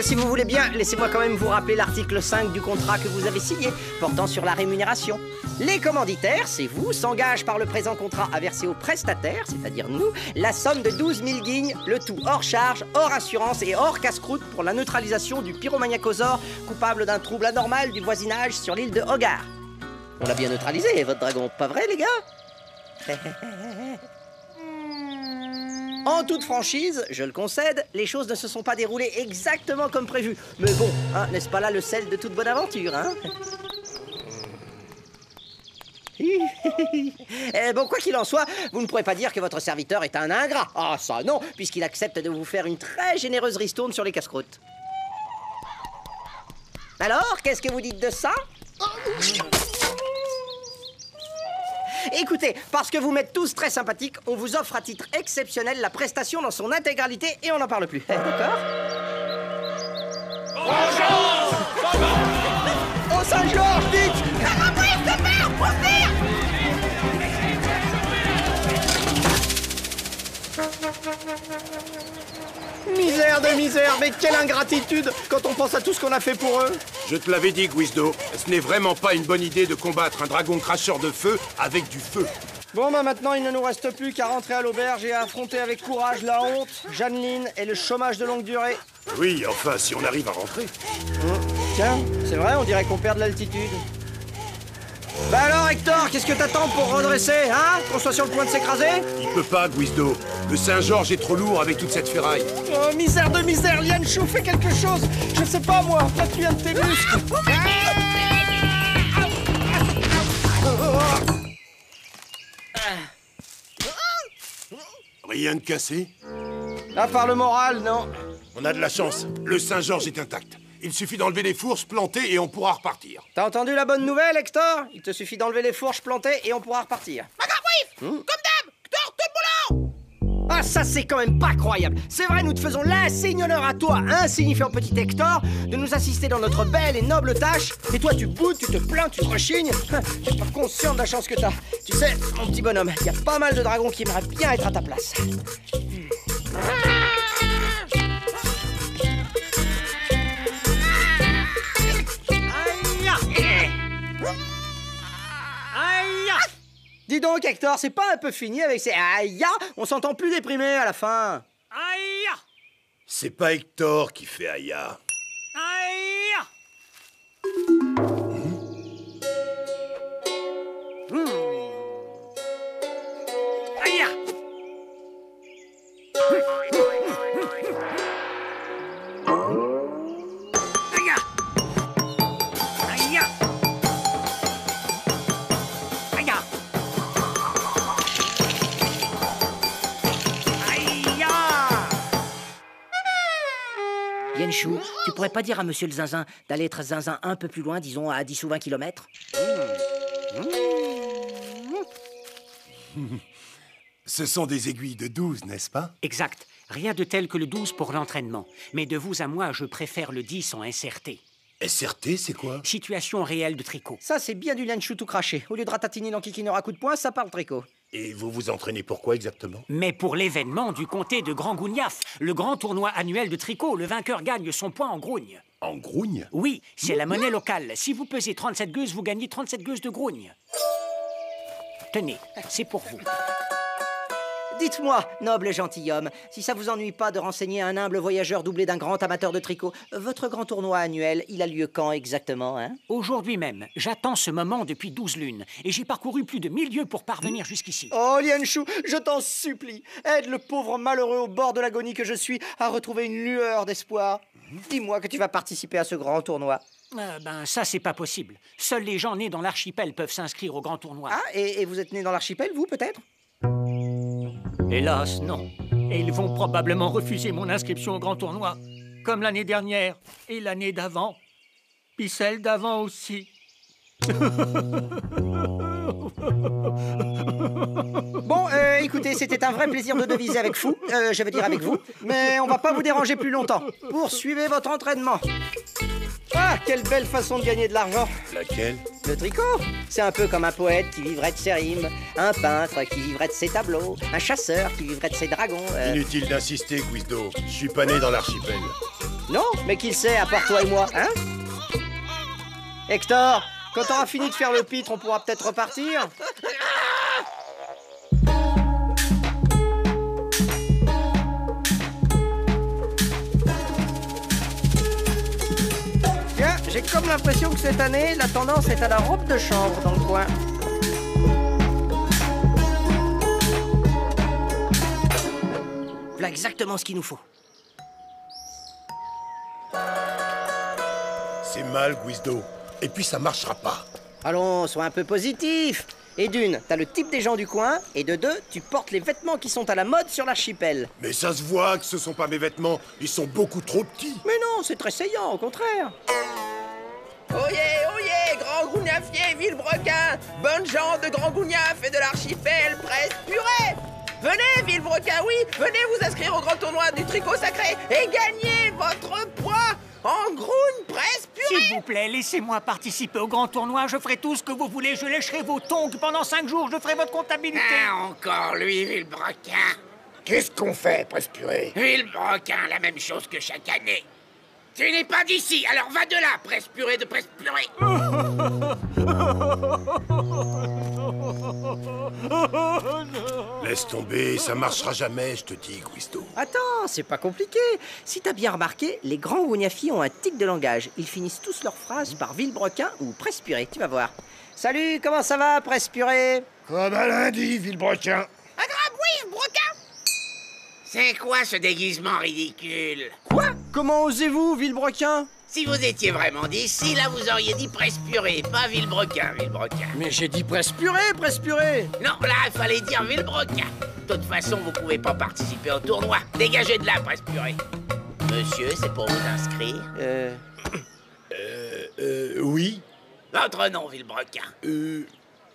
Si vous voulez bien, laissez-moi quand même vous rappeler l'article 5 du contrat que vous avez signé, portant sur la rémunération. Les commanditaires, c'est vous, s'engagent par le présent contrat à verser aux prestataires, c'est-à-dire nous, la somme de 12 000 guignes, le tout hors charge, hors assurance et hors casse-croûte pour la neutralisation du pyromaniacosaure coupable d'un trouble anormal du voisinage sur l'île de Hogar. On l'a bien neutralisé, votre dragon, pas vrai, les gars? En toute franchise, je le concède, les choses ne se sont pas déroulées exactement comme prévu. Mais bon, hein, n'est-ce pas là le sel de toute bonne aventure, hein? Bon, quoi qu'il en soit, vous ne pourrez pas dire que votre serviteur est un ingrat. Ah, ça non, puisqu'il accepte de vous faire une très généreuse ristourne sur les casse-croûtes. Alors, qu'est-ce que vous dites de ça? Écoutez, parce que vous m'êtes tous très sympathiques, on vous offre à titre exceptionnel la prestation dans son intégralité et on n'en parle plus. D'accord? Oh, Saint-Georges, vite! Misère de misère, mais quelle ingratitude quand on pense à tout ce qu'on a fait pour eux. Je te l'avais dit, Guizdo, ce n'est vraiment pas une bonne idée de combattre un dragon cracheur de feu avec du feu. Bon, bah maintenant, il ne nous reste plus qu'à rentrer à l'auberge et à affronter avec courage la honte, Jeanneline et le chômage de longue durée. Oui, enfin, si on arrive à rentrer. Tiens, c'est vrai, on dirait qu'on perd de l'altitude. Bah alors, Hector, qu'est-ce que t'attends pour redresser, hein? Qu'on soit sur le point de s'écraser? Il peut pas, Guizdo. Le Saint-Georges est trop lourd avec toute cette ferraille. Oh, misère de misère, Lianchou, fais quelque chose. Je sais pas, moi, flatte-lui un de tes muscles. Rien de cassé? À part le moral, non. On a de la chance. Le Saint-Georges est intact. Il suffit d'enlever les fourches, planter et on pourra repartir. T'as entendu la bonne nouvelle, Hector? Il te suffit d'enlever les fourches plantées et on pourra repartir. Comme d'hab, Hector, tout le boulot! Ah, ça, c'est quand même pas croyable. C'est vrai, nous te faisons l'insigne honneur à toi, insignifiant petit Hector, de nous assister dans notre belle et noble tâche. Et toi, tu boudes, tu te plains, tu rechignes. T'es pas conscient de la chance que t'as. Tu sais, mon petit bonhomme, il y a pas mal de dragons qui aimeraient bien être à ta place. Dis donc, Hector, c'est pas un peu fini avec ces aïe? On s'entend plus déprimé à la fin. Aïe! C'est pas Hector qui fait Aya. Aïe! Aïe! Lianchou, tu pourrais pas dire à Monsieur le Zinzin d'aller être zinzin un peu plus loin, disons à 10 ou 20 kilomètres? Ce sont des aiguilles de 12, n'est-ce pas? Exact. Rien de tel que le 12 pour l'entraînement. Mais de vous à moi, je préfère le 10 en SRT. SRT, c'est quoi? Situation réelle de tricot. Ça, c'est bien du Lianchou tout craché. Au lieu de ratatiner l'enquiquineur à coups de poing, ça parle tricot. Et vous vous entraînez pour quoi exactement? Mais pour l'événement du comté de Grand Gouniaf, le grand tournoi annuel de tricot, le vainqueur gagne son point en grogne. En grogne? Oui, c'est la monnaie locale. Si vous pesez 37 gueuses, vous gagnez 37 gueuses de grogne. Tenez, c'est pour vous. Dites-moi, noble gentilhomme, si ça vous ennuie pas de renseigner un humble voyageur doublé d'un grand amateur de tricot, votre grand tournoi annuel, il a lieu quand exactement, hein? Aujourd'hui même, j'attends ce moment depuis 12 lunes, et j'ai parcouru plus de 1000 lieues pour parvenir jusqu'ici. Oh, Lianchou, je t'en supplie, aide le pauvre malheureux au bord de l'agonie que je suis à retrouver une lueur d'espoir. Dis-moi que tu vas participer à ce grand tournoi. Ça, c'est pas possible. Seuls les gens nés dans l'archipel peuvent s'inscrire au grand tournoi. Ah, et vous êtes né dans l'archipel, vous, peut-être? Hélas, non. Et ils vont probablement refuser mon inscription au grand tournoi. Comme l'année dernière et l'année d'avant. Puis celle d'avant aussi. Bon, écoutez, c'était un vrai plaisir de deviser avec vous, je veux dire avec vous, mais on va pas vous déranger plus longtemps. Poursuivez votre entraînement. Ah, quelle belle façon de gagner de l'argent. Laquelle? Le tricot. C'est un peu comme un poète qui vivrait de ses rimes, un peintre qui vivrait de ses tableaux, un chasseur qui vivrait de ses dragons. Inutile d'insister, Guizdo. Je suis pas né dans l'archipel. Non, mais qui le sait, à part toi et moi, hein? Hector, quand t'auras fini de faire le pitre, on pourra peut-être repartir. Tiens, j'ai comme l'impression que cette année, la tendance est à la robe de chambre dans le coin. Voilà exactement ce qu'il nous faut. C'est mal, Guizdo. Et puis ça marchera pas. Allons, sois un peu positif. Et d'une, t'as le type des gens du coin, et de deux, tu portes les vêtements qui sont à la mode sur l'archipel. Mais ça se voit que ce sont pas mes vêtements. Ils sont beaucoup trop petits. Mais non, c'est très saillant, au contraire. Oyez, grand gougnafier, Villebrequin, bonnes gens de Grand Gougnaf et de l'archipel, presse purée. Venez, Villebrequin, oui, venez vous inscrire au grand tournoi du tricot sacré et gagner votre poids en Groune presse purée. S'il vous plaît, laissez-moi participer au grand tournoi. Je ferai tout ce que vous voulez. Je lécherai vos tongs pendant 5 jours. Je ferai votre comptabilité. Ah, encore lui, Villebrequin. Qu'est-ce qu'on fait, presse purée? Villebrequin, la même chose que chaque année. Tu n'es pas d'ici, alors va de là, presse purée de presse purée. Laisse tomber, ça marchera jamais, je te dis, Guizdo. Attends, c'est pas compliqué. Si t'as bien remarqué, les grands gougnafiers ont un tic de langage. Ils finissent tous leurs phrases par Villebrequin ou presse purée, tu vas voir. Salut, comment ça va, presse purée? Comme un lundi, Villebrequin. Attrape, oui, Brequin. C'est quoi ce déguisement ridicule? Quoi? Comment osez-vous, Villebrequin? Si vous étiez vraiment d'ici, là vous auriez dit presse purée, pas Villebrequin, Villebrequin. Mais j'ai dit presse purée, presse purée. Non, là, il fallait dire Villebrequin. De toute façon, vous pouvez pas participer au tournoi. Dégagez de là, presse purée. Monsieur, c'est pour vous inscrire? Oui. Votre nom, Villebrequin.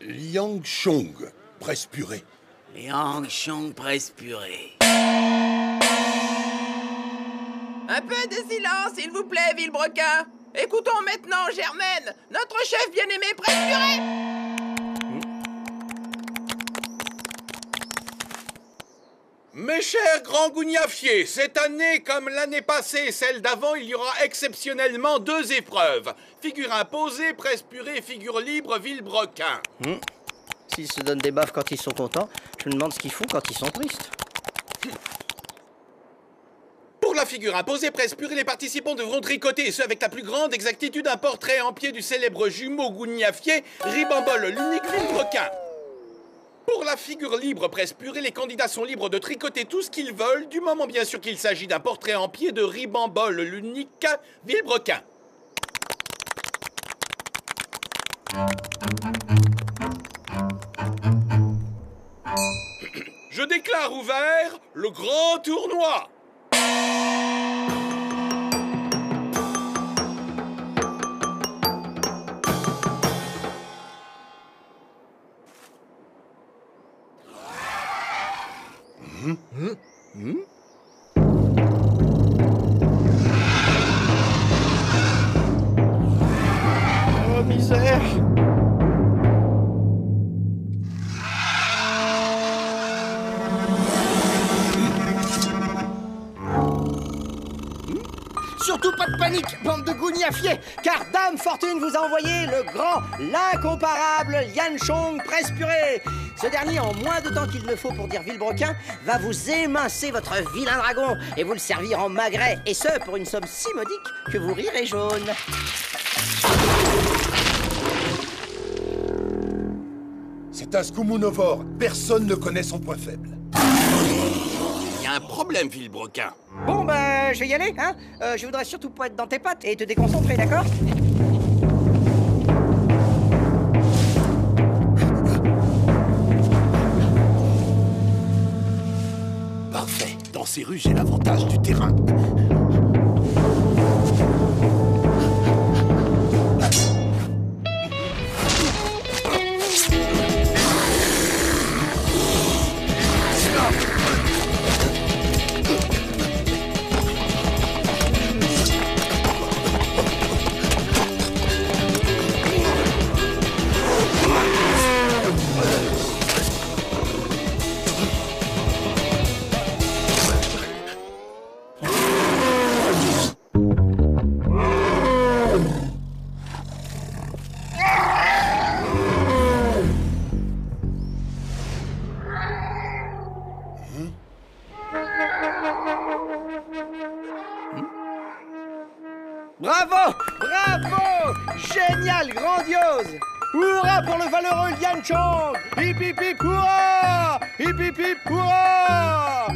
Liang Chong, presse purée. Liang Chong presse purée. Un peu de silence, s'il vous plaît, Villebrequin. Écoutons maintenant Germaine, notre chef bien-aimé presse purée. Mes chers grands gougnafiers, cette année, comme l'année passée et celle d'avant, il y aura exceptionnellement 2 épreuves. Figure imposée, presse purée, figure libre, Villebrequin. S'ils se donnent des baffes quand ils sont contents, je me demande ce qu'ils font quand ils sont tristes. Pour la figure imposée, presse purée, les participants devront tricoter, et ce avec la plus grande exactitude, un portrait en pied du célèbre jumeau gougnafier, Ribambole, l'unique Villebrequin. Pour la figure libre presse purée, les candidats sont libres de tricoter tout ce qu'ils veulent, du moment bien sûr qu'il s'agit d'un portrait en pied de Ribambole, l'unique Villebrequin. Je déclare ouvert le grand tournoi. Oh, misère! Surtout pas de panique, bande de gougnafiers, car Dame Fortune vous a envoyé le grand, l'incomparable Liang Chong presse purée. Ce dernier, en moins de temps qu'il ne faut pour dire Villebrequin, va vous émincer votre vilain dragon et vous le servir en magret, et ce, pour une somme si modique que vous rirez jaune. C'est un Skumunovore. Personne ne connaît son point faible. Il y a un problème, Villebrequin. Bon, bah, je vais y aller, hein. Je voudrais surtout pas être dans tes pattes et te déconcentrer, d'accord? Parfait. Dans ces rues, j'ai l'avantage du terrain. hurrah pour le valeureux Lian Chong! Hip hip hip hurrah! Hip hip hip hurrah!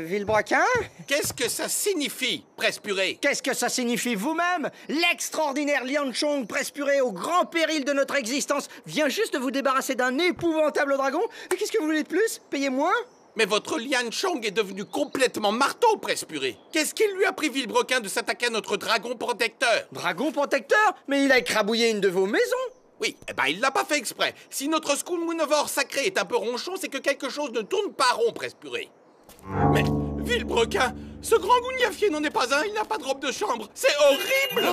Villebrequin? Qu'est-ce que ça signifie, presse purée? Qu'est-ce que ça signifie vous-même? L'extraordinaire Lian Chong, presse purée, au grand péril de notre existence, vient juste de vous débarrasser d'un épouvantable dragon? Et qu'est-ce que vous voulez de plus? Payez moins? Mais votre Lian Chong est devenu complètement marteau, presse purée. Qu'est-ce qu'il lui a pris, Villebrequin, de s'attaquer à notre dragon protecteur? Dragon protecteur? Mais il a écrabouillé une de vos maisons! Oui, eh ben il l'a pas fait exprès. Si notre Skumunovor sacré est un peu ronchon, c'est que quelque chose ne tourne pas rond, presse purée. Mais, Villebrequin, ce grand gougnafier n'en est pas un, il n'a pas de robe de chambre. C'est horrible!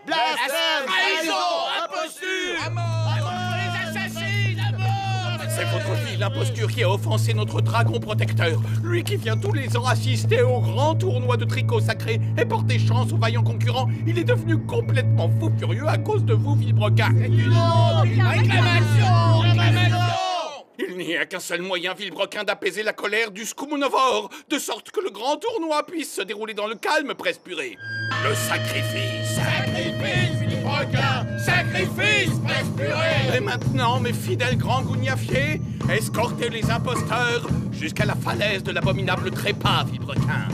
Blasphème! Trahison! Imposture! À mort! Les assassins! À mort! C'est votre fille, l'imposture, qui a offensé notre dragon protecteur. Lui qui vient tous les ans assister au grand tournoi de tricot sacré et porter chance aux vaillants concurrents, il est devenu complètement fou furieux à cause de vous, Villebrequin. Réclamation! Réclamation! Il n'y a qu'un seul moyen, Villebrequin, d'apaiser la colère du Skumunovor, de sorte que le grand tournoi puisse se dérouler dans le calme, presse purée. Le sacrifice. Sacrifice, Villebrequin! Sacrifice, presse purée! Et maintenant, mes fidèles grands gougnafiers, escortez les imposteurs jusqu'à la falaise de l'abominable trépas, Villebrequin.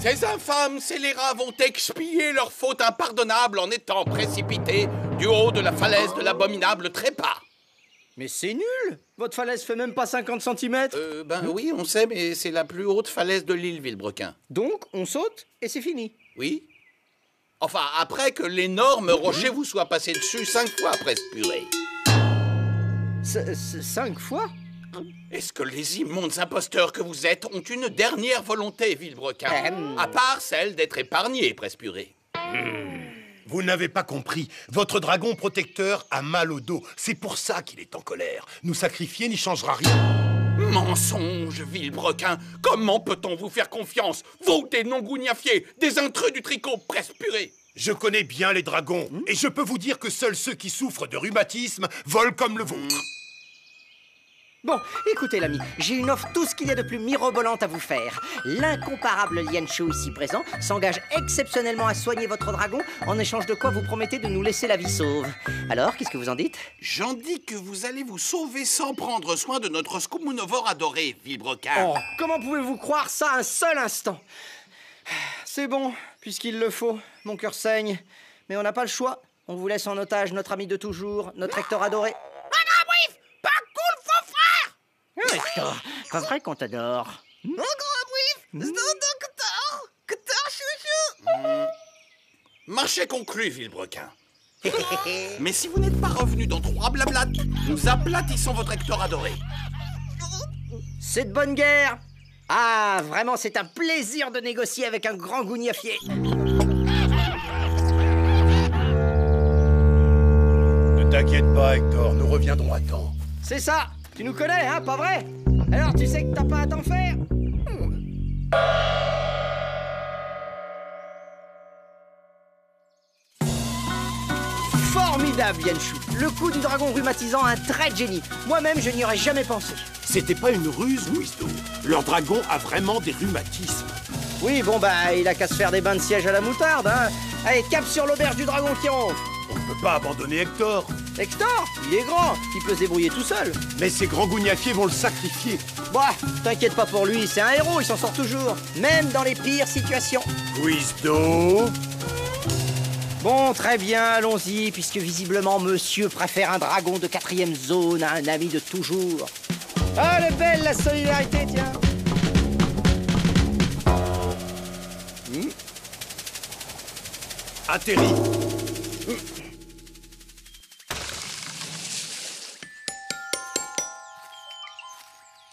Ces infâmes scélérats vont expier leur faute impardonnable en étant précipités du haut de la falaise de l'abominable trépas. Mais c'est nul! Votre falaise fait même pas 50 cm. Ben oui, on sait, mais c'est la plus haute falaise de l'île, Villebrequin. Donc, on saute et c'est fini. Oui. Enfin, après que l'énorme rocher vous soit passé dessus 5 fois, presse purée. 5 fois? Est-ce que les immondes imposteurs que vous êtes ont une dernière volonté, Villebrequin? À part celle d'être épargnés, presse purée. Vous n'avez pas compris. Votre dragon protecteur a mal au dos. C'est pour ça qu'il est en colère. Nous sacrifier n'y changera rien. Mensonge, Villebrequin. Comment peut-on vous faire confiance? Vous, des non-gougnafiers, des intrus du tricot, presse purée. Je connais bien les dragons. Et je peux vous dire que seuls ceux qui souffrent de rhumatisme volent comme le vôtre. Bon, écoutez l'ami, j'ai une offre tout ce qu'il y a de plus mirobolante à vous faire. L'incomparable Lian Shu ici présent s'engage exceptionnellement à soigner votre dragon, en échange de quoi vous promettez de nous laisser la vie sauve. Alors, qu'est-ce que vous en dites? J'en dis que vous allez vous sauver sans prendre soin de notre Skumunovor adoré, Villebrequin. Oh, comment pouvez-vous croire ça un seul instant? C'est bon, puisqu'il le faut, mon cœur saigne. Mais on n'a pas le choix. On vous laisse en otage notre ami de toujours, notre Hector adoré. Hector, pas vrai qu'on t'adore. Marché conclu, Villebrequin. Mais si vous n'êtes pas revenu dans 3 blablates, nous aplatissons votre Hector adoré. C'est de bonne guerre. Ah, vraiment, c'est un plaisir de négocier avec un grand gougnafier. Ne t'inquiète pas, Hector, nous reviendrons à temps. C'est ça. Tu nous connais, hein, pas vrai? Alors tu sais que t'as pas à t'en faire. Formidable, Lian Shu. Le coup du dragon rhumatisant, un trait de génie. Moi-même, je n'y aurais jamais pensé. C'était pas une ruse, Wisdo. Leur dragon a vraiment des rhumatismes. Oui, bon, bah, il a qu'à se faire des bains de siège à la moutarde, hein. Allez, cap sur l'auberge du dragon qui ronfle. On ne peut pas abandonner Hector. Hector, il est grand, il peut se débrouiller tout seul. Mais ces grands gougnafiers vont le sacrifier. Bah, t'inquiète pas pour lui, c'est un héros, il s'en sort toujours. Même dans les pires situations. Wisdo. Bon, très bien, allons-y, puisque visiblement monsieur préfère un dragon de 4e zone à un ami de toujours. Ah, elle est belle la solidarité, tiens. Atterri.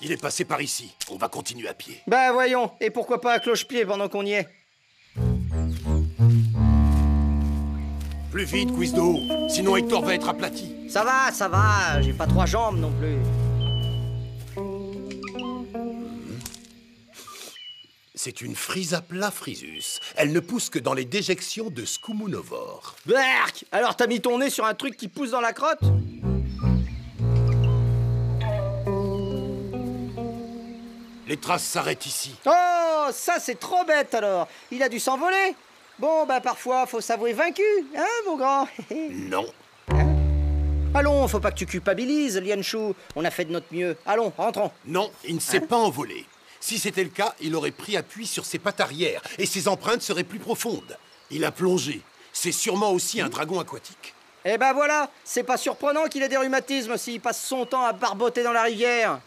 Il est passé par ici. On va continuer à pied. Bah voyons, et pourquoi pas à cloche-pied pendant qu'on y est? Plus vite, Wisdo. Sinon Hector va être aplati. Ça va, j'ai pas 3 jambes non plus. C'est une frise à plat, Frisus. Elle ne pousse que dans les déjections de Skumunovor. Berk! Alors t'as mis ton nez sur un truc qui pousse dans la crotte? Les traces s'arrêtent ici. Oh, ça c'est trop bête alors. Il a dû s'envoler. Bon, bah parfois, faut s'avouer vaincu, hein, mon grand? Non. Allons, faut pas que tu culpabilises, Lianshu. On a fait de notre mieux. Allons, rentrons. Non, il ne s'est pas envolé. Si c'était le cas, il aurait pris appui sur ses pattes arrière et ses empreintes seraient plus profondes. Il a plongé. C'est sûrement aussi un dragon aquatique. Eh ben voilà, c'est pas surprenant qu'il ait des rhumatismes s'il passe son temps à barboter dans la rivière.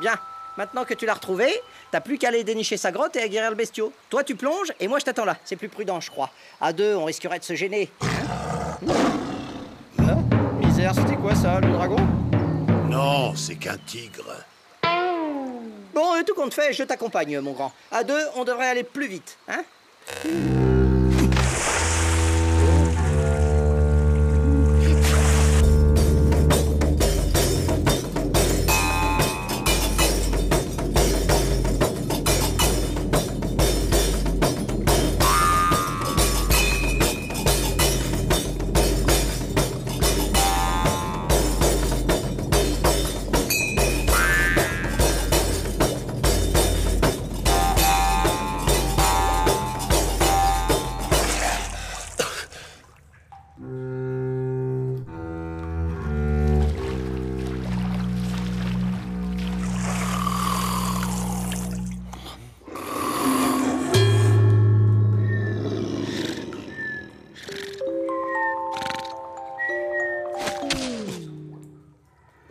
Bien, maintenant que tu l'as retrouvé, t'as plus qu'à aller dénicher sa grotte et à guérir le bestiau. Toi, tu plonges et moi, je t'attends là. C'est plus prudent, je crois. À deux, on risquerait de se gêner. Misère, c'était quoi ça, le dragon? Non, c'est qu'un tigre. Bon, tout compte fait, je t'accompagne, mon grand. À deux, on devrait aller plus vite, hein?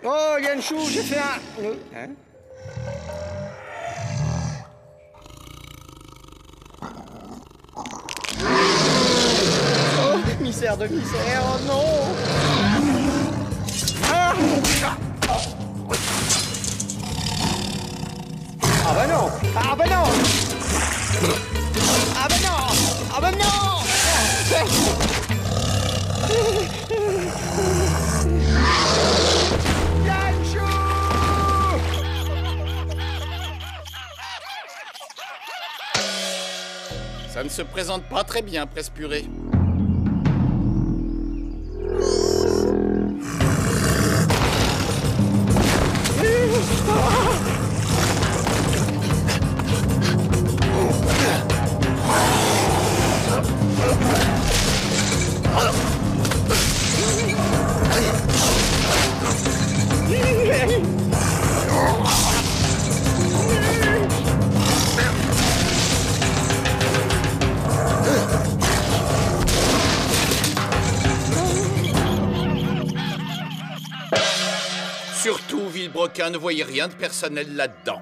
Oh, Lianshu, j'ai fait un... Hein? Oh, misère de misère, oh non! Ah, ah bah non! Ah bah non! Ah bah non! Ah bah non! Ça ne se présente pas très bien, Presse Purée. Surtout, Villebrequin ne voyait rien de personnel là-dedans.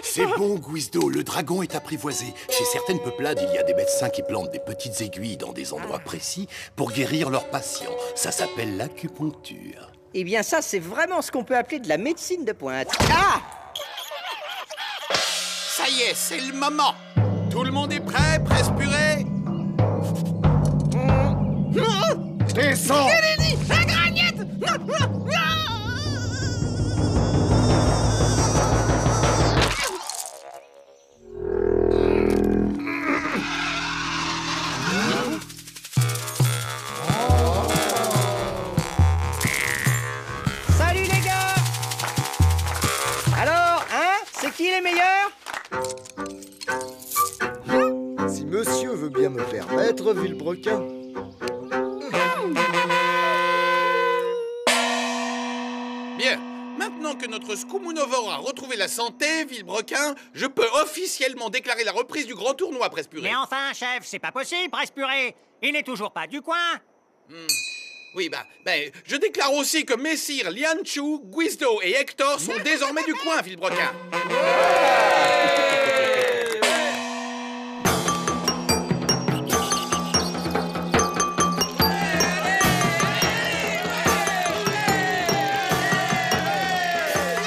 C'est bon, Guizdo, le dragon est apprivoisé. Chez certaines peuplades, il y a des médecins qui plantent des petites aiguilles dans des endroits précis pour guérir leurs patients. Ça s'appelle l'acupuncture. Eh bien ça, c'est vraiment ce qu'on peut appeler de la médecine de pointe. Ah! Ça y est, c'est le moment. Tout le monde est prêt, Presse Purée? Descends! La gragnette! Salut les gars! Alors, hein? C'est qui les meilleurs? Si monsieur veut bien me permettre, Villebrequin. Bien. Maintenant que notre Skumunovor a retrouvé la santé, Villebrequin, je peux officiellement déclarer la reprise du grand tournoi, Presse Purée. Mais enfin, chef, c'est pas possible, Presse Purée. Il n'est toujours pas du coin. Oui, je déclare aussi que messires Lianshu, Guizdo et Hector sont désormais du coin, Villebrequin.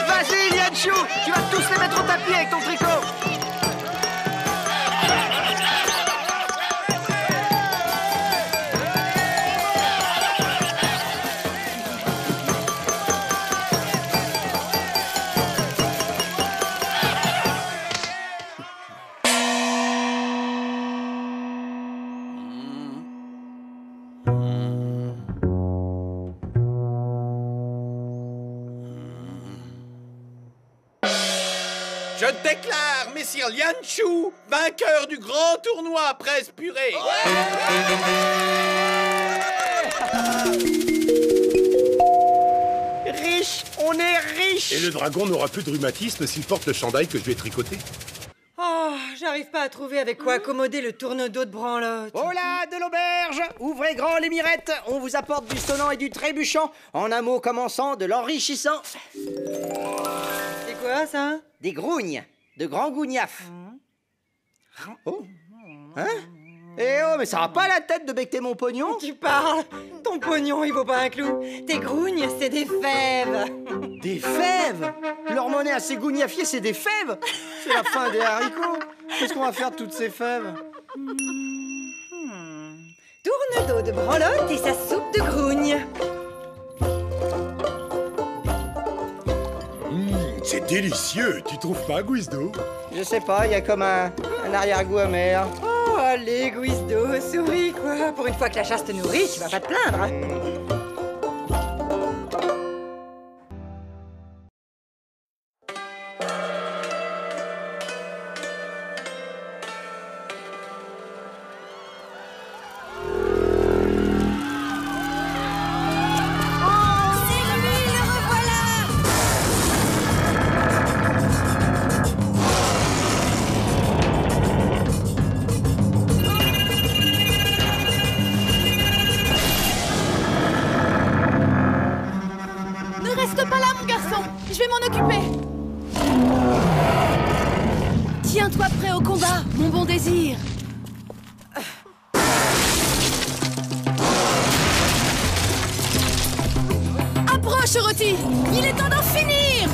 Vas-y, Lianshu! Tu vas tous les mettre au tapis avec ton tricot! Je déclare Messire Lian Shu vainqueur du grand tournoi presse purée. Riche, on est riche. Et le dragon n'aura plus de rhumatisme s'il porte le chandail que je lui ai tricoté. Oh, j'arrive pas à trouver avec quoi accommoder le tourne-dos de branlotte. Oh là, de l'auberge. Ouvrez grand les mirettes. On vous apporte du sonnant et du trébuchant. En un mot commençant, de l'enrichissant. C'est quoi, ça? Des grougnes, de grands gougnafs. Oh. Hein? Eh oh, mais ça va pas la tête de becquer mon pognon? Tu parles? Ton pognon, il vaut pas un clou. Tes grougnes, c'est des fèves. Des fèves? Leur monnaie à ces gougnafiers, c'est des fèves? C'est la fin des haricots. Qu'est-ce qu'on va faire de toutes ces fèves? Tourne-dos de branlotte et sa soupe de grougnes. C'est délicieux, tu trouves pas, Guizdo? Je sais pas, il y a comme un arrière-goût amer. Oh, allez, Guizdo, souris, quoi. Pour une fois que la chasse te nourrit, tu vas pas te plaindre. Hein. Tiens-toi prêt au combat, mon bon désir. Approche, Roti. Il est temps d'en finir.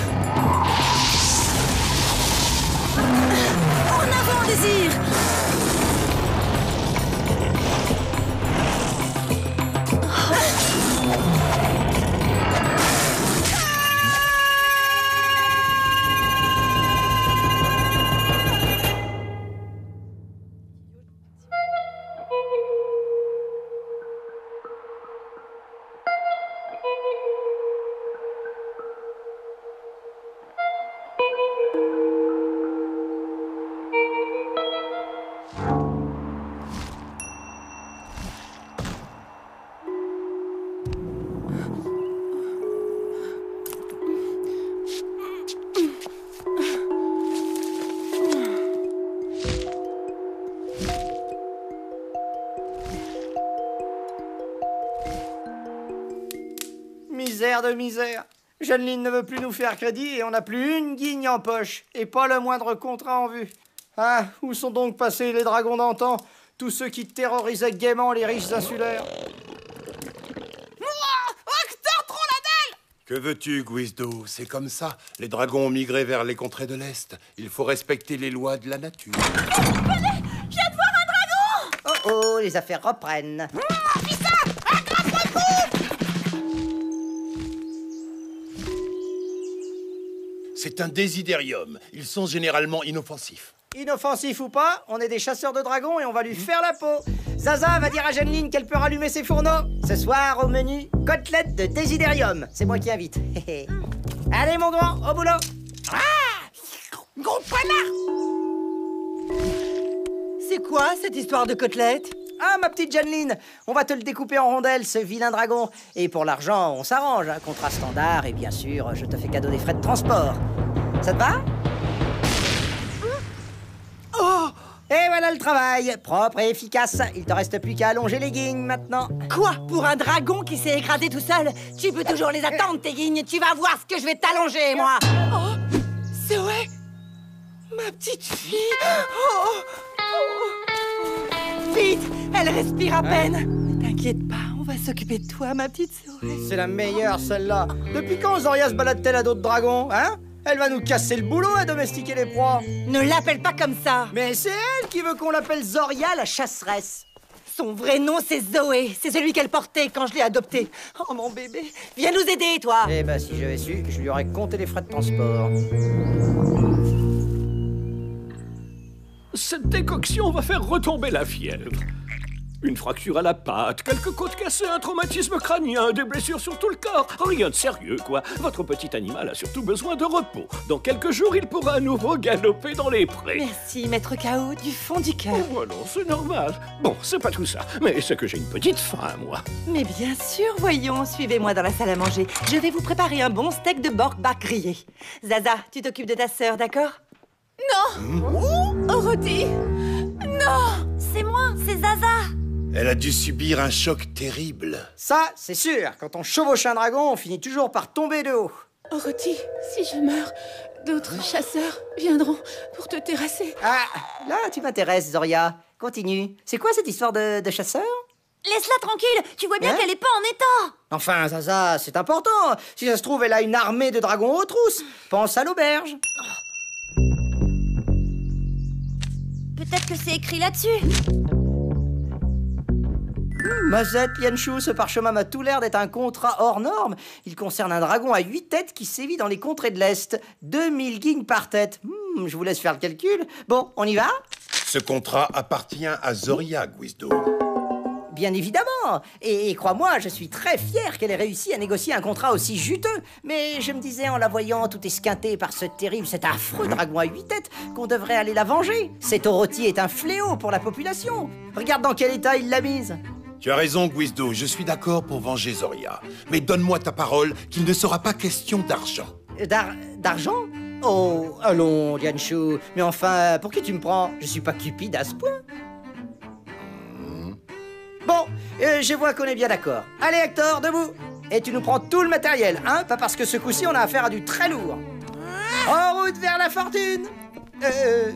En avant, désir. Misère de misère. Jeanneline ne veut plus nous faire crédit et on n'a plus une guigne en poche et pas le moindre contrat en vue. Ah, où sont donc passés les dragons d'antan, tous ceux qui terrorisaient gaiement les riches insulaires? Acteur Trollabelle! Que veux-tu, Guizdo? C'est comme ça. Les dragons ont migré vers les contrées de l'Est. Il faut respecter les lois de la nature. Venez, je viens de voir un dragon! Oh oh, les affaires reprennent. C'est un désidérium. Ils sont généralement inoffensifs. Inoffensif ou pas, on est des chasseurs de dragons et on va lui faire la peau. Zaza va dire à Jeanneline qu'elle peut rallumer ses fourneaux. Ce soir, au menu, côtelettes de désidérium. C'est moi qui invite. Allez, mon grand, au boulot. Gros panard! C'est quoi, cette histoire de côtelettes? Ah, ma petite Jeanneline, on va te le découper en rondelles, ce vilain dragon. Et pour l'argent, on s'arrange. Hein. Contrat standard et bien sûr, je te fais cadeau des frais de transport. Ça te va? Oh! Et voilà le travail, propre et efficace. Il te reste plus qu'à allonger les guignes maintenant. Quoi? Pour un dragon qui s'est écrasé tout seul? Tu peux toujours les attendre, tes guignes. Tu vas voir ce que je vais t'allonger, moi. Oh, c'est vrai? Ma petite fille. Vite, elle respire à peine. Ne t'inquiète pas, on va s'occuper de toi, ma petite souris. C'est la meilleure, celle-là. Depuis quand Zoria se balade-t-elle à d'autres dragons, hein? Elle va nous casser le boulot à domestiquer les proies. Ne l'appelle pas comme ça. Mais c'est elle qui veut qu'on l'appelle Zoria, la chasseresse. Son vrai nom, c'est Zoé. C'est celui qu'elle portait quand je l'ai adopté. Oh, mon bébé. Viens nous aider, toi. Eh ben, si j'avais su, je lui aurais compté les frais de transport. Cette décoction va faire retomber la fièvre. Une fracture à la patte, quelques côtes cassées, un traumatisme crânien, des blessures sur tout le corps. Rien de sérieux, quoi. Votre petit animal a surtout besoin de repos. Dans quelques jours, il pourra à nouveau galoper dans les prés. Merci, Maître K.O., du fond du cœur. Oh non, c'est normal. Bon, c'est pas tout ça, mais c'est que j'ai une petite faim, moi. Mais bien sûr, voyons, suivez-moi dans la salle à manger. Je vais vous préparer un bon steak de Borg-Bach grillé. Zaza, tu t'occupes de ta sœur, d'accord? Non. Oroty. Non. C'est moi, c'est Zaza. Elle a dû subir un choc terrible. Ça, c'est sûr. Quand on chevauche un dragon, on finit toujours par tomber de haut. Oroty, si je meurs, d'autres chasseurs viendront pour te terrasser. Ah, là, tu m'intéresses, Zoria. Continue. C'est quoi cette histoire de chasseur? Laisse-la tranquille, tu vois bien qu'elle est pas en état. Enfin, Zaza, c'est important. Si ça se trouve, elle a une armée de dragons aux trousses. Pense à l'auberge. Peut-être que c'est écrit là-dessus. Mazette, Lianshu, ce parchemin m'a tout l'air d'être un contrat hors norme. Il concerne un dragon à 8 têtes qui sévit dans les contrées de l'Est. 2000 guignes par tête. Je vous laisse faire le calcul. Bon, on y va? Ce contrat appartient à Zoria, Guizdo. Bien évidemment. Et crois-moi, je suis très fier qu'elle ait réussi à négocier un contrat aussi juteux. Mais je me disais en la voyant tout esquintée par cet affreux dragon à 8 têtes, qu'on devrait aller la venger. Cet Oroty est un fléau pour la population. Regarde dans quel état il l'a mise. Tu as raison, Guizdo, je suis d'accord pour venger Zoria. Mais donne-moi ta parole qu'il ne sera pas question d'argent. D'argent? Oh, allons, Lianshu. Mais enfin, pour qui tu me prends? Je suis pas cupide à ce point. Bon, je vois qu'on est bien d'accord. Allez, Hector, debout. Et tu nous prends tout le matériel, hein? Pas parce que ce coup-ci, on a affaire à du très lourd. En route vers la fortune.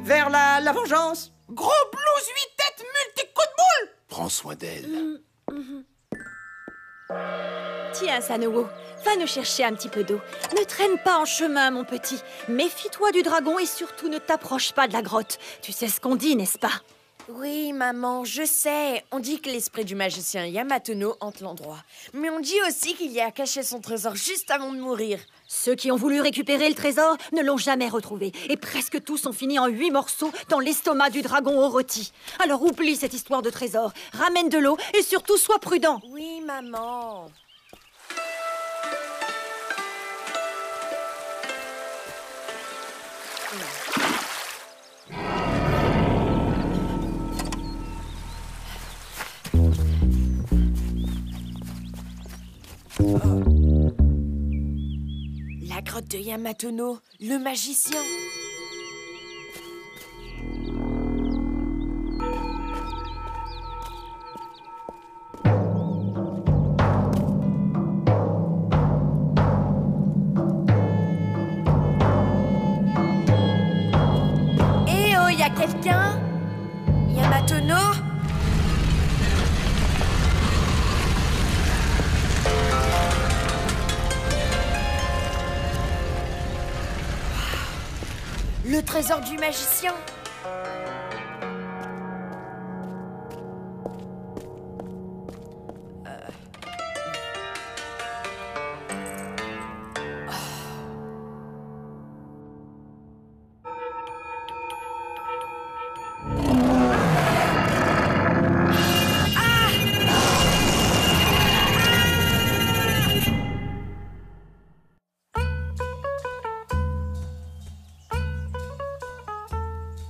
Vers la vengeance. Gros blues 8 têtes multi-coups de boule. Prends soin d'elle. Tiens, Sanowo, va nous chercher un petit peu d'eau. Ne traîne pas en chemin, mon petit. Méfie-toi du dragon et surtout ne t'approche pas de la grotte. Tu sais ce qu'on dit, n'est-ce pas? Oui, maman, je sais. On dit que l'esprit du magicien Yamatono hante l'endroit. Mais on dit aussi qu'il y a caché son trésor juste avant de mourir. Ceux qui ont voulu récupérer le trésor ne l'ont jamais retrouvé. Et presque tous ont fini en 8 morceaux dans l'estomac du dragon Oroty. Alors oublie cette histoire de trésor. Ramène de l'eau et surtout sois prudent. Oui, maman. La grotte de Yamatono, le magicien. Eh oh, y a quelqu'un? Yamatono? Le trésor du magicien.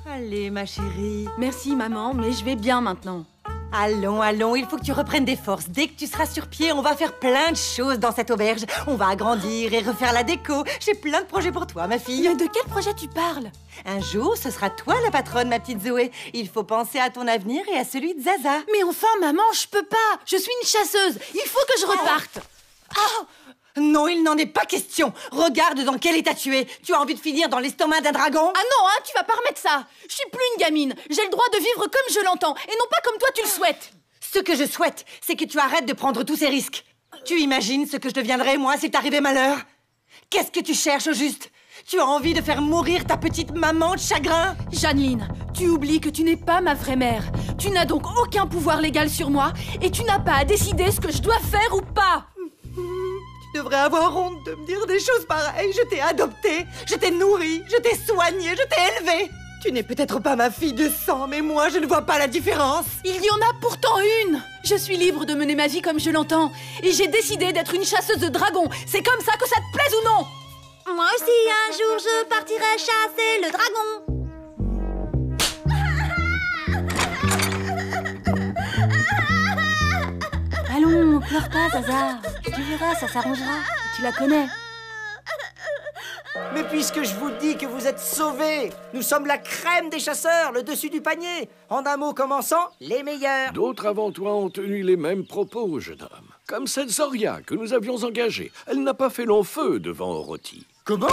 Allez, ma chérie. Merci, maman, mais je vais bien maintenant. Allons, allons, il faut que tu reprennes des forces. Dès que tu seras sur pied, on va faire plein de choses dans cette auberge. On va agrandir et refaire la déco. J'ai plein de projets pour toi, ma fille. Mais de quel projet tu parles? Un jour, ce sera toi la patronne, ma petite Zoé. Il faut penser à ton avenir et à celui de Zaza. Mais enfin, maman, je peux pas. Je suis une chasseuse. Il faut que je reparte. Non, il n'en est pas question. Regarde dans quel état tu es. Tu as envie de finir dans l'estomac d'un dragon? Ah non, hein, tu vas pas remettre ça. Je suis plus une gamine. J'ai le droit de vivre comme je l'entends et non pas comme toi tu le souhaites. Ce que je souhaite, c'est que tu arrêtes de prendre tous ces risques. Tu imagines ce que je deviendrais, moi, s'il t'arrivait malheur? Qu'est-ce que tu cherches, au juste? Tu as envie de faire mourir ta petite maman de chagrin? Jeanneline, tu oublies que tu n'es pas ma vraie mère. Tu n'as donc aucun pouvoir légal sur moi et tu n'as pas à décider ce que je dois faire ou pas. Tu devrais avoir honte de me dire des choses pareilles. Je t'ai adoptée, je t'ai nourrie, je t'ai soignée, je t'ai élevée. Tu n'es peut-être pas ma fille de sang, mais moi, je ne vois pas la différence. Il y en a pourtant une. Je suis libre de mener ma vie comme je l'entends. Et j'ai décidé d'être une chasseuse de dragons. C'est comme ça, que ça te plaise ou non? Moi aussi, un jour, je partirai chasser le dragon. Allons, pleure pas, Zaza. Tu verras, ça s'arrangera. Tu la connais. Mais puisque je vous dis que vous êtes sauvés, nous sommes la crème des chasseurs, le dessus du panier. En un mot commençant, les meilleurs. D'autres avant toi ont tenu les mêmes propos, jeune homme. Comme cette Zoria que nous avions engagée. Elle n'a pas fait long feu devant Orochi. Comment?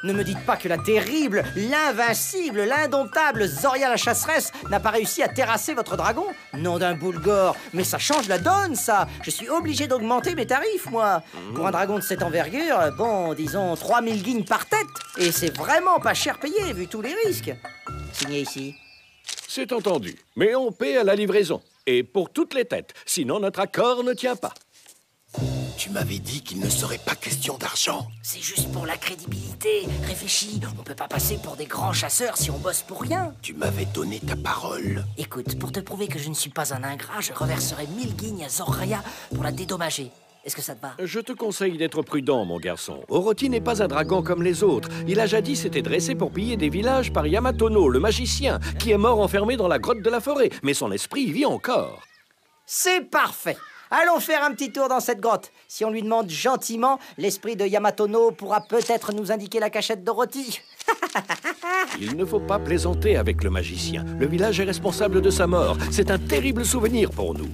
Ne me dites pas que la terrible, l'invincible, l'indomptable Zoria la chasseresse n'a pas réussi à terrasser votre dragon? Nom d'un boulgore, mais ça change la donne, ça. Je suis obligé d'augmenter mes tarifs, moi. Pour un dragon de cette envergure, bon, disons 3000 guignes par tête. Et c'est vraiment pas cher payé, vu tous les risques. Signé ici. C'est entendu, mais on paie à la livraison. Et pour toutes les têtes, sinon notre accord ne tient pas. Tu m'avais dit qu'il ne serait pas question d'argent. C'est juste pour la crédibilité. Réfléchis, on peut pas passer pour des grands chasseurs si on bosse pour rien. Tu m'avais donné ta parole. Écoute, pour te prouver que je ne suis pas un ingrat, je reverserai 1000 guignes à Zoria pour la dédommager. Est-ce que ça te va? Je te conseille d'être prudent, mon garçon. Orochi n'est pas un dragon comme les autres. Il a jadis été dressé pour piller des villages par Yamatono, le magicien, qui est mort enfermé dans la grotte de la forêt. Mais son esprit vit encore. C'est parfait. Allons faire un petit tour dans cette grotte. Si on lui demande gentiment, l'esprit de Yamatono pourra peut-être nous indiquer la cachette d'Orochi. Il ne faut pas plaisanter avec le magicien. Le village est responsable de sa mort. C'est un terrible souvenir pour nous.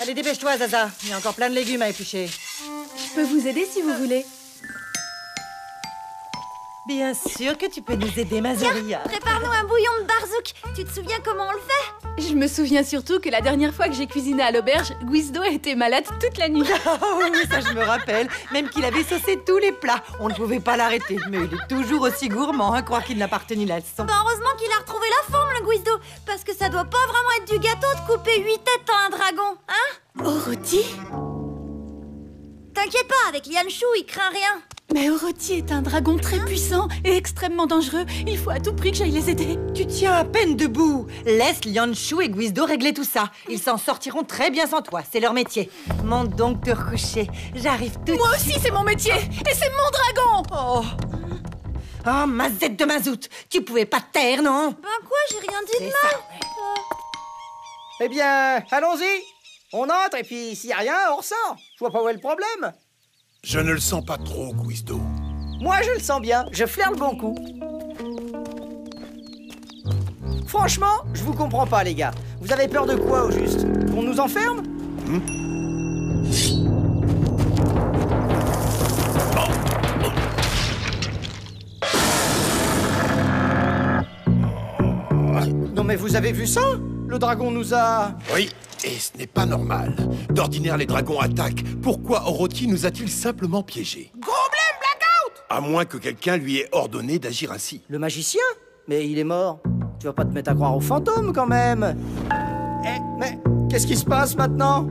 Allez, dépêche-toi, Zaza. Il y a encore plein de légumes à éplucher. Je peux vous aider si vous voulez. Bien sûr que tu peux nous aider, ma Zoria. Prépare-nous un bouillon de barzouk. Tu te souviens comment on le fait? Je me souviens surtout que la dernière fois que j'ai cuisiné à l'auberge, Guizdo était malade toute la nuit. Oh oui, ça je me rappelle. Même qu'il avait saucé tous les plats. On ne pouvait pas l'arrêter. Mais il est toujours aussi gourmand, hein, croire qu'il n'a pas retenu la leçon. Bah heureusement qu'il a retrouvé la forme, le Guizdo. Parce que ça doit pas vraiment être du gâteau de couper 8 têtes à un dragon, hein? Orochi? T'inquiète pas, avec Lianshu, il craint rien. Mais Orochi est un dragon très puissant et extrêmement dangereux. Il faut à tout prix que j'aille les aider. Tu tiens à peine debout. Laisse Lianshu et Guizdo régler tout ça. Ils s'en sortiront très bien sans toi. C'est leur métier. Monte donc te recoucher. J'arrive tout de suite. Moi aussi, c'est mon métier. Et c'est mon dragon. Oh. Oh, mazette de mazout. Tu pouvais pas te taire, non? Ben quoi, j'ai rien dit de mal. Eh bien, allons-y. On entre et puis s'il y a rien, on ressort. Je vois pas où est le problème. Je ne le sens pas trop, Guizdo. Moi, je le sens bien. Je flaire le bon coup. Franchement, je vous comprends pas, les gars. Vous avez peur de quoi, au juste? Qu'on nous enferme? Non mais vous avez vu ça? Le dragon nous a... Oui, et ce n'est pas normal. D'ordinaire, les dragons attaquent. Pourquoi Orochi nous a-t-il simplement piégés? Problème, Blackout! À moins que quelqu'un lui ait ordonné d'agir ainsi. Le magicien? Mais il est mort. Tu vas pas te mettre à croire aux fantômes, quand même. Eh, mais qu'est-ce qui se passe maintenant?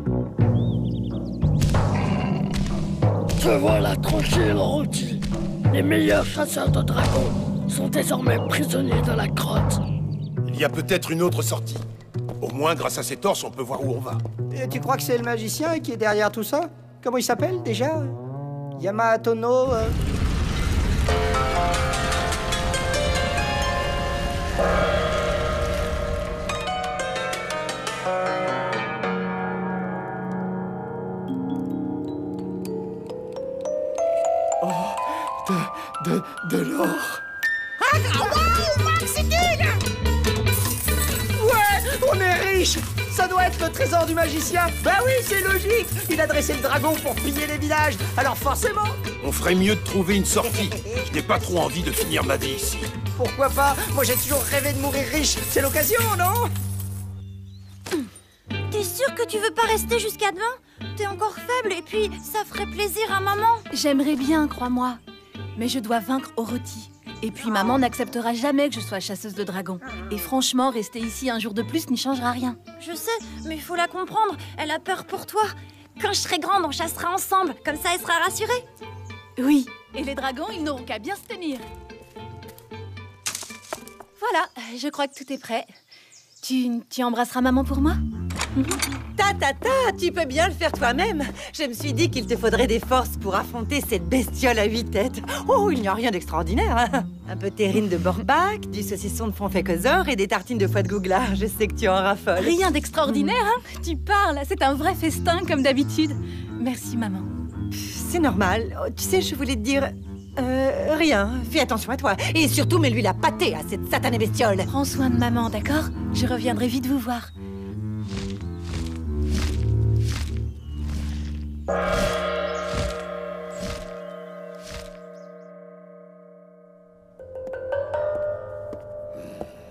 Te voilà tranquille, Orochi. Les meilleurs chasseurs de dragons sont désormais prisonniers dans la grotte. Il y a peut-être une autre sortie. Au moins, grâce à ces torches, on peut voir où on va. Et tu crois que c'est le magicien qui est derrière tout ça? Comment il s'appelle, déjà? Yamatono... De l'or. Ah, wow, Maxitine! Ouais, on est riche! Ça doit être le trésor du magicien! Bah oui, c'est logique! Il a dressé le dragon pour piller les villages, alors forcément! On ferait mieux de trouver une sortie. Je n'ai pas trop envie de finir ma vie ici. Pourquoi pas? Moi j'ai toujours rêvé de mourir riche, c'est l'occasion, non? T'es sûr que tu veux pas rester jusqu'à demain? T'es encore faible et puis ça ferait plaisir à maman. J'aimerais bien, crois-moi. Mais je dois vaincre Orochi. Et puis maman n'acceptera jamais que je sois chasseuse de dragons. Et franchement, rester ici un jour de plus n'y changera rien. Je sais, mais il faut la comprendre. Elle a peur pour toi. Quand je serai grande, on chassera ensemble. Comme ça, elle sera rassurée. Oui, et les dragons, ils n'auront qu'à bien se tenir. Voilà, je crois que tout est prêt. Tu embrasseras maman pour moi? Tu peux bien le faire toi-même. Je me suis dit qu'il te faudrait des forces pour affronter cette bestiole à 8 têtes. Oh, il n'y a rien d'extraordinaire, hein. Un peu de terrine de Borbach, du saucisson de Fonfecosor et des tartines de foie de Gouglar. Je sais que tu en raffoles. Rien d'extraordinaire, hein? Tu parles, c'est un vrai festin comme d'habitude. Merci, maman. C'est normal. Oh, tu sais, je voulais te dire... rien. Fais attention à toi. Et surtout, mets-lui la pâtée à cette satanée bestiole. Prends soin de maman, d'accord? Je reviendrai vite vous voir.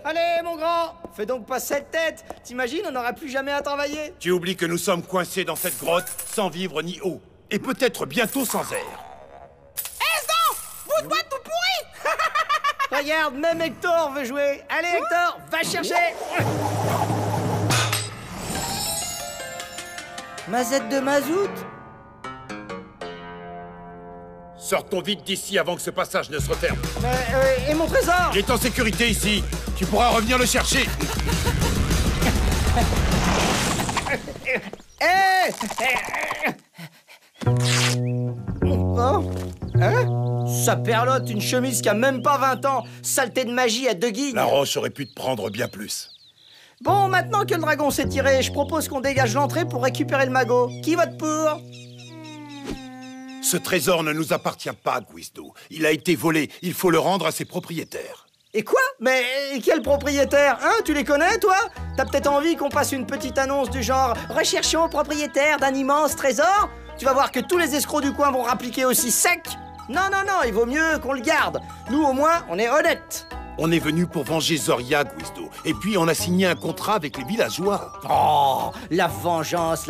Allez, mon grand, fais donc pas cette tête. T'imagines, on n'aura plus jamais à travailler. Tu oublies que nous sommes coincés dans cette grotte, sans vivre ni eau. Et peut-être bientôt sans air. Vous boîte tout pourri. Regarde, même Hector veut jouer. Allez, Hector, va chercher. Mazette de mazout. Sortons vite d'ici avant que ce passage ne se referme. Et mon trésor? Il est en sécurité ici. Tu pourras revenir le chercher. Oh. Hein? Ça perlotte, une chemise qui a même pas 20 ans. Saleté de magie à 2 guignes. La roche aurait pu te prendre bien plus. Bon, maintenant que le dragon s'est tiré, je propose qu'on dégage l'entrée pour récupérer le magot. Qui vote pour? Ce trésor ne nous appartient pas, Guizdo. Il a été volé. Il faut le rendre à ses propriétaires. Et quoi? Mais quel propriétaire? Hein? Tu les connais, toi? T'as peut-être envie qu'on passe une petite annonce du genre « Recherchons propriétaire d'un immense trésor ?» Tu vas voir que tous les escrocs du coin vont rappliquer aussi sec. Non, non, non, il vaut mieux qu'on le garde. Nous, au moins, on est honnêtes. On est venu pour venger Zoria, Guizdo. Et puis, on a signé un contrat avec les villageois. Oh, la vengeance,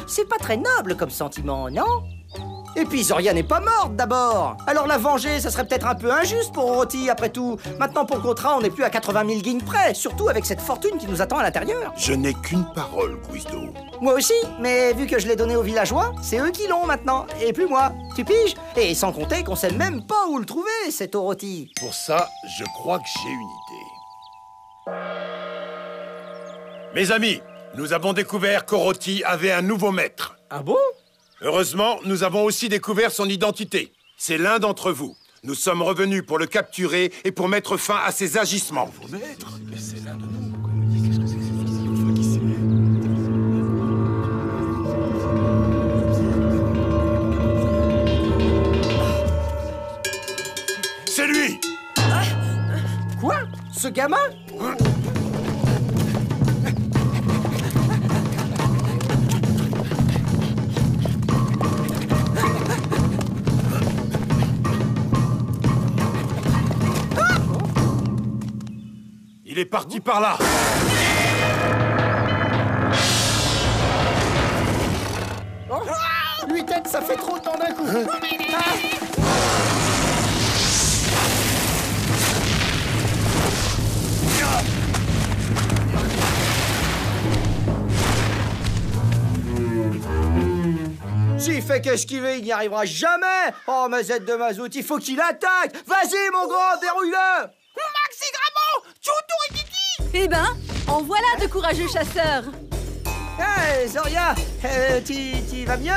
c'est pas très noble comme sentiment, non? Et puis Zoria n'est pas morte d'abord. Alors la venger, ça serait peut-être un peu injuste pour Orotti après tout. Maintenant pour le contrat, on n'est plus à 80 000 guignes près. Surtout avec cette fortune qui nous attend à l'intérieur. Je n'ai qu'une parole, Guizdo. Moi aussi, mais vu que je l'ai donnée aux villageois, c'est eux qui l'ont maintenant, et plus moi. Tu piges? Et sans compter qu'on sait même pas où le trouver, cet Orotti. Pour ça, je crois que j'ai une idée. Mes amis, nous avons découvert qu'Orotti avait un nouveau maître. Ah bon? Heureusement, nous avons aussi découvert son identité. C'est l'un d'entre vous. Nous sommes revenus pour le capturer et pour mettre fin à ses agissements. C'est l'un de nous. C'est lui! Quoi? Ce gamin? Il est parti par là. Oh, 8 têtes, ça fait trop de temps d'un coup. S'il fait qu'esquiver, il n'y arrivera jamais. Oh, Mazette de mazout, il faut qu'il attaque. Vas-y, mon grand, dérouille-le. Maxi Gramo, Tchoutou et Kiki. Eh ben, en voilà de courageux chasseurs. Hey, Zoria, tu vas mieux?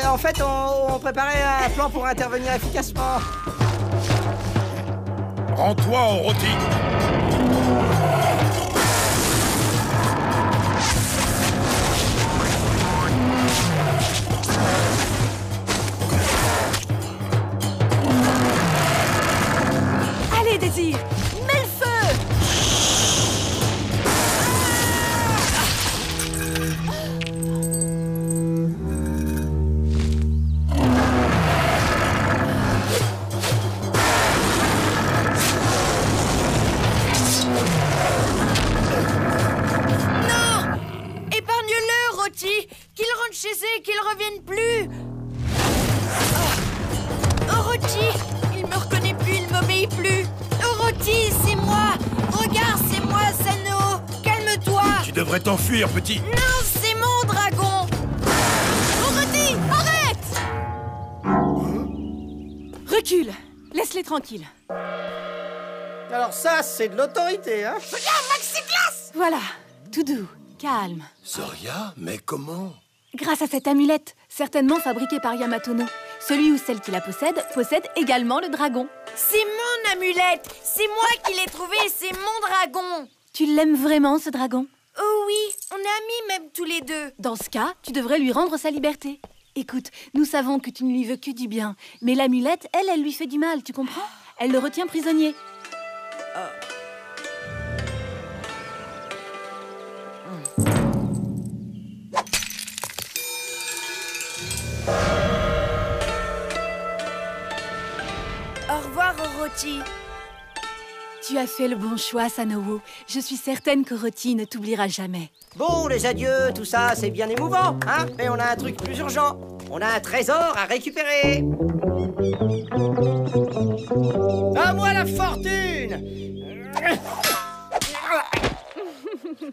En fait, on préparait un plan pour intervenir efficacement. Rends-toi, Orotti. Allez, Désir, mets le feu! Qu'il rentre chez eux et qu'il revienne plus. Orotti, il me reconnaît plus, il m'obéit plus. Orotti, c'est moi. Regarde, c'est moi, Sano. Calme-toi. Tu devrais t'enfuir, petit. Non, c'est mon dragon. Orotti, arrête. Recule, laisse-les tranquilles. Alors ça, c'est de l'autorité, hein? Regarde, Maxi-Glace! Voilà, tout doux, calme. Zoria, mais comment? Grâce à cette amulette, certainement fabriquée par Yamatono. Celui ou celle qui la possède également le dragon. C'est mon amulette! C'est moi qui l'ai trouvé, c'est mon dragon! Tu l'aimes vraiment, ce dragon? Oh oui, on est amis même tous les deux. Dans ce cas, tu devrais lui rendre sa liberté. Écoute, nous savons que tu ne lui veux que du bien. Mais l'amulette, elle lui fait du mal, tu comprends? Elle le retient prisonnier. Au revoir, Orochi. Tu as fait le bon choix, Sanowo. Je suis certaine qu'Orochi ne t'oubliera jamais. Bon, les adieux, tout ça, c'est bien émouvant, hein? Mais on a un truc plus urgent. On a un trésor à récupérer. À moi la fortune!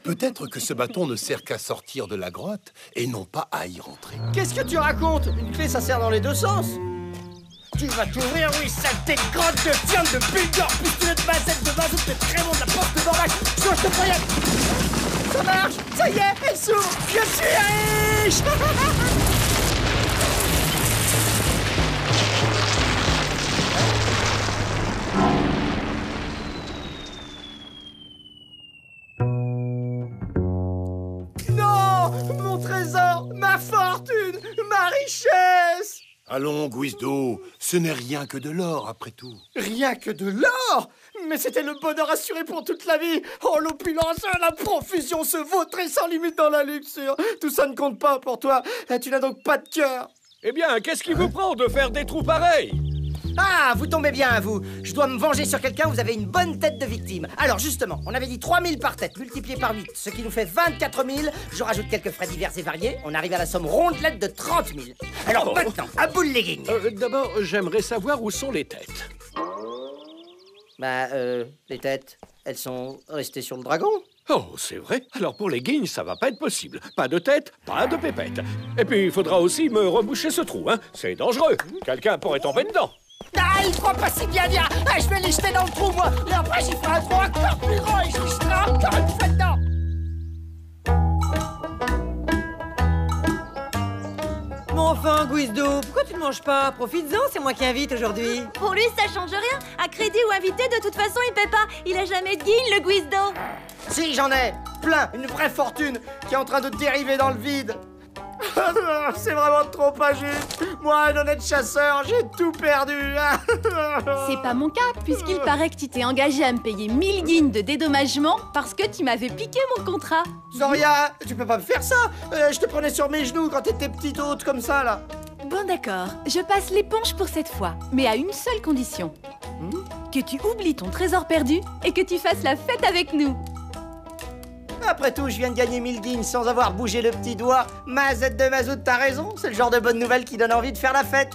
Peut-être que ce bâton ne sert qu'à sortir de la grotte et non pas à y rentrer. Qu'est-ce que tu racontes? Une clé, ça sert dans les deux sens. Tu vas t'ouvrir, oui, saleté de grotte de fiente, de bulldog, pistolet de basette, de bazoute, de trémon, de la porte de bordac. Je te préviens. Ça marche! Ça y est, elle s'ouvre! Je suis riche! Non! Mon trésor! Ma fortune! Ma richesse! Allons, Guizdo, ce n'est rien que de l'or, après tout. Rien que de l'or! Mais c'était le bonheur assuré pour toute la vie! Oh, l'opulence, la profusion, se vautrer sans limite dans la luxure! Tout ça ne compte pas pour toi! Tu n'as donc pas de cœur! Eh bien, qu'est-ce qui vous prend de faire des trous pareils? Ah, vous tombez bien, vous. Je dois me venger sur quelqu'un, vous avez une bonne tête de victime. Alors, justement, on avait dit 3000 par tête, multiplié par 8, ce qui nous fait 24 000. Je rajoute quelques frais divers et variés, on arrive à la somme rondelette de 30 000. Alors maintenant, à bout de legging. D'abord, j'aimerais savoir où sont les têtes. Bah, les têtes, elles sont restées sur le dragon. Oh, c'est vrai. Alors pour les guignes, ça va pas être possible. Pas de tête, pas de pépette. Et puis, il faudra aussi me reboucher ce trou, hein. C'est dangereux. Quelqu'un pourrait tomber dedans. Ah, il croit pas si bien dire. Ah, je vais les jeter dans le trou, moi. Et après, j'y ferai un trou encore plus grand et je les jeterai encore une fois dedans. Mais enfin, Guizdo, pourquoi tu ne manges pas? Profites-en, c'est moi qui invite aujourd'hui. Pour lui, ça change rien. À crédit ou invité, de toute façon, il paie pas. Il a jamais de guigne, le Guizdo. Si, j'en ai plein, une vraie fortune qui est en train de dériver dans le vide. C'est vraiment trop injuste. Moi, un honnête chasseur, j'ai tout perdu. C'est pas mon cas, puisqu'il paraît que tu t'es engagé à me payer 1000 guignes de dédommagement parce que tu m'avais piqué mon contrat. Zoria, tu peux pas me faire ça. Je te prenais sur mes genoux quand t'étais petite haute comme ça, là. Bon d'accord, je passe l'éponge pour cette fois, mais à une seule condition. Que tu oublies ton trésor perdu et que tu fasses la fête avec nous. Après tout, je viens de gagner 1000 guignes sans avoir bougé le petit doigt. Mazette de Mazout, t'as raison, c'est le genre de bonne nouvelle qui donne envie de faire la fête.